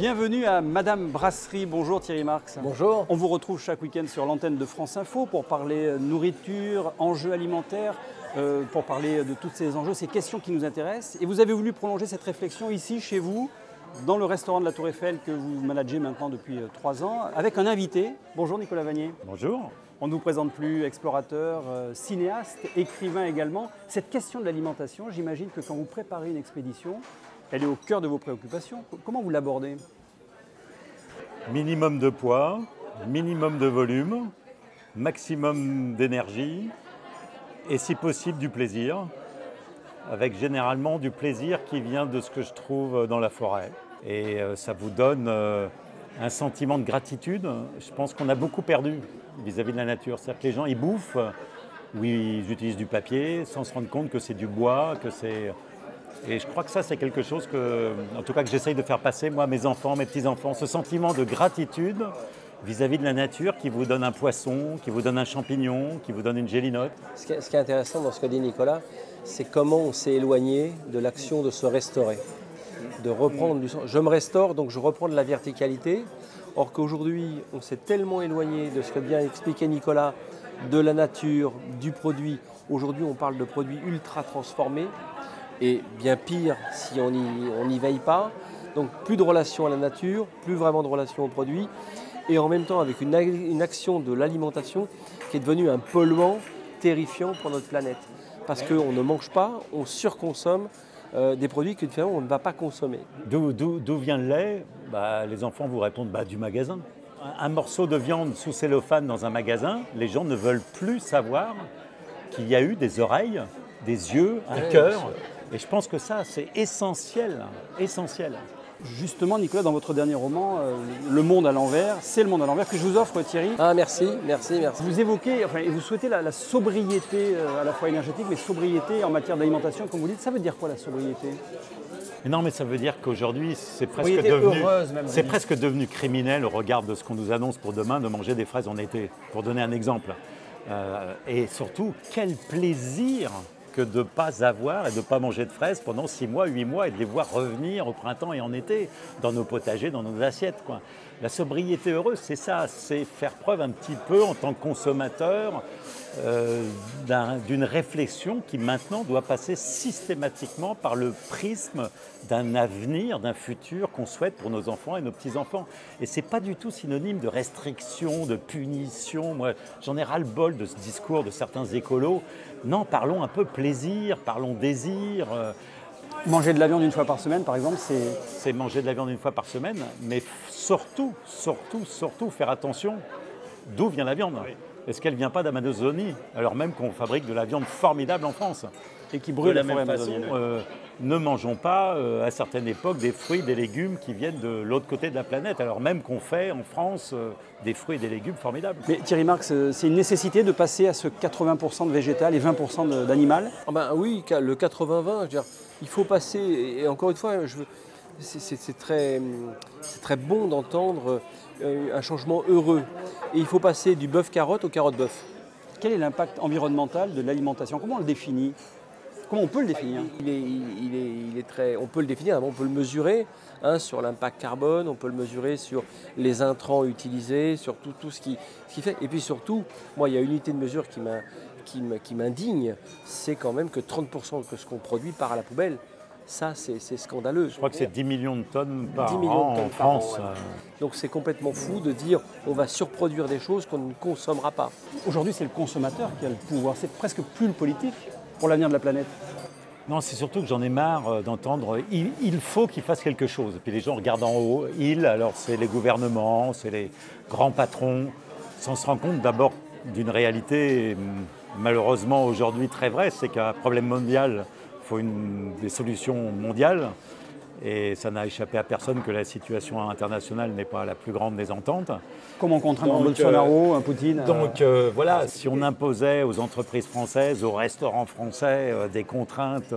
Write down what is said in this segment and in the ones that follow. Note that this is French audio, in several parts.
Bienvenue à Madame Brasserie. Bonjour Thierry Marx. Bonjour. On vous retrouve chaque week-end sur l'antenne de France Info pour parler nourriture, enjeux alimentaires, pour parler de tous ces enjeux, ces questions qui nous intéressent. Et vous avez voulu prolonger cette réflexion ici, chez vous, dans le restaurant de la Tour Eiffel que vous managez maintenant depuis 3 ans, avec un invité. Bonjour Nicolas Vanier. Bonjour. On ne vous présente plus, explorateur, cinéaste, écrivain également. Cette question de l'alimentation, j'imagine que quand vous préparez une expédition, elle est au cœur de vos préoccupations. Comment vous l'abordez ? Minimum de poids, minimum de volume, maximum d'énergie et si possible du plaisir, avec généralement du plaisir qui vient de ce que je trouve dans la forêt. Et ça vous donne un sentiment de gratitude. Je pense qu'on a beaucoup perdu vis-à-vis de la nature. C'est-à-dire que les gens, ils bouffent, ou ils utilisent du papier sans se rendre compte que c'est du bois, que c'est... Et je crois que ça, c'est quelque chose que, en tout cas, que j'essaye de faire passer, moi, à mes enfants, mes petits-enfants, ce sentiment de gratitude vis-à-vis de la nature qui vous donne un poisson, qui vous donne un champignon, qui vous donne une gélinotte. Ce qui est intéressant dans ce que dit Nicolas, c'est comment on s'est éloigné de l'action de se restaurer, de reprendre du sens. Je me restaure, donc je reprends de la verticalité. Or qu'aujourd'hui, on s'est tellement éloigné de ce que vient expliquer Nicolas, de la nature, du produit. Aujourd'hui, on parle de produits ultra transformés. Et bien pire si on n'y veille pas. Donc plus de relation à la nature, plus vraiment de relation au produit. Et en même temps avec une action de l'alimentation qui est devenue un polluant terrifiant pour notre planète. Parce qu'on ne mange pas, on surconsomme des produits que finalement on ne va pas consommer. D'où vient le lait ? Les enfants vous répondent du magasin. Un morceau de viande sous cellophane dans un magasin, les gens ne veulent plus savoir qu'il y a eu des oreilles, des yeux, un cœur. Et je pense que ça, c'est essentiel, essentiel. Justement, Nicolas, dans votre dernier roman, Le Monde à l'envers, c'est le monde à l'envers que je vous offre, Thierry. Ah, merci. Vous évoquez, et vous souhaitez la sobriété, à la fois énergétique, mais sobriété en matière d'alimentation, comme vous dites. Ça veut dire quoi, la sobriété ? Non, mais ça veut dire qu'aujourd'hui, c'est presque devenu criminel au regard de ce qu'on nous annonce pour demain, de manger des fraises en été, pour donner un exemple. Et surtout, quel plaisir que de ne pas avoir et de ne pas manger de fraises pendant 6 mois, 8 mois et de les voir revenir au printemps et en été dans nos potagers, dans nos assiettes, quoi. La sobriété heureuse, c'est ça, c'est faire preuve un petit peu en tant que consommateur d'une réflexion qui maintenant doit passer systématiquement par le prisme d'un avenir, d'un futur qu'on souhaite pour nos enfants et nos petits-enfants. Et ce n'est pas du tout synonyme de restriction, de punition. Moi, j'en ai ras-le-bol de ce discours de certains écolos. Non, parlons un peu plaisir, parlons désir. Manger de la viande une fois par semaine, par exemple, c'est manger de la viande une fois par semaine, mais surtout, faire attention d'où vient la viande. Oui. Est-ce qu'elle ne vient pas d'Amazonie, alors même qu'on fabrique de la viande formidable en France ? Et qui brûle de la même façon, ne mangeons pas à certaines époques des fruits, des légumes qui viennent de l'autre côté de la planète, alors même qu'on fait en France des fruits et des légumes formidables. Mais Thierry Marx, c'est une nécessité de passer à ce 80% de végétal et 20% d'animal ? Oui, le 80-20, je veux dire, il faut passer, et encore une fois, c'est très bon d'entendre un changement heureux. Et il faut passer du bœuf-carotte au carotte-bœuf. Quel est l'impact environnemental de l'alimentation ? Comment on le définit ? Comment on peut le définir ? On peut le définir, on peut le mesurer sur l'impact carbone, on peut le mesurer sur les intrants utilisés, sur tout ce qui fait. Et puis surtout, moi, il y a une unité de mesure qui m'indigne, c'est quand même que 30% de ce qu'on produit part à la poubelle. Ça, c'est scandaleux. Je crois que c'est 10 millions de tonnes par an en France. Donc c'est complètement fou de dire on va surproduire des choses qu'on ne consommera pas. Aujourd'hui, c'est le consommateur qui a le pouvoir. C'est presque plus le politique pour l'avenir de la planète. Non, c'est surtout que j'en ai marre d'entendre « il faut qu'il fasse quelque chose ». Puis les gens regardent en haut. « Il », alors c'est les gouvernements, c'est les grands patrons, sans se rendre compte d'abord d'une réalité malheureusement aujourd'hui très vraie, c'est qu'un problème mondial, il faut des solutions mondiales. Et ça n'a échappé à personne que la situation internationale n'est pas la plus grande des ententes. Comment contraindre un Bolsonaro, un Poutine Donc voilà, si on imposait aux entreprises françaises, aux restaurants français des contraintes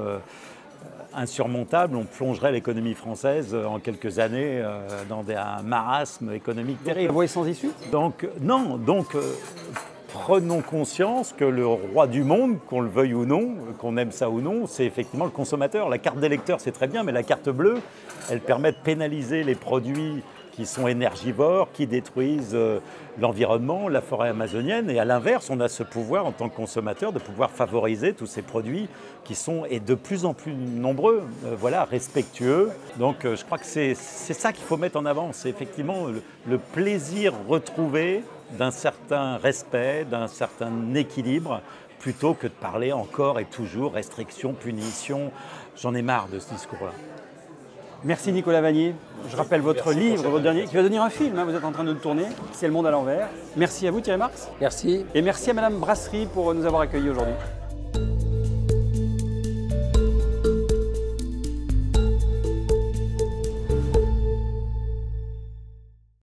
insurmontables, on plongerait l'économie française en quelques années dans un marasme économique terrible. La voie est sans issue ? Donc prenons conscience que le roi du monde, qu'on le veuille ou non, qu'on aime ça ou non, c'est effectivement le consommateur. La carte d'électeur, c'est très bien, mais la carte bleue, elle permet de pénaliser les produits qui sont énergivores, qui détruisent l'environnement, la forêt amazonienne. Et à l'inverse, on a ce pouvoir en tant que consommateur de pouvoir favoriser tous ces produits qui sont et de plus en plus nombreux, voilà, respectueux. Donc je crois que c'est ça qu'il faut mettre en avant. C'est effectivement le plaisir retrouvé d'un certain respect, d'un certain équilibre, plutôt que de parler encore et toujours restriction, punition. J'en ai marre de ce discours-là. Merci Nicolas Vanier. Je rappelle votre livre, votre dernier, qui va devenir un film, hein, vous êtes en train de le tourner, c'est Le Monde à l'envers. Merci à vous Thierry Marx. Merci. Et merci à Madame Brasserie pour nous avoir accueillis aujourd'hui.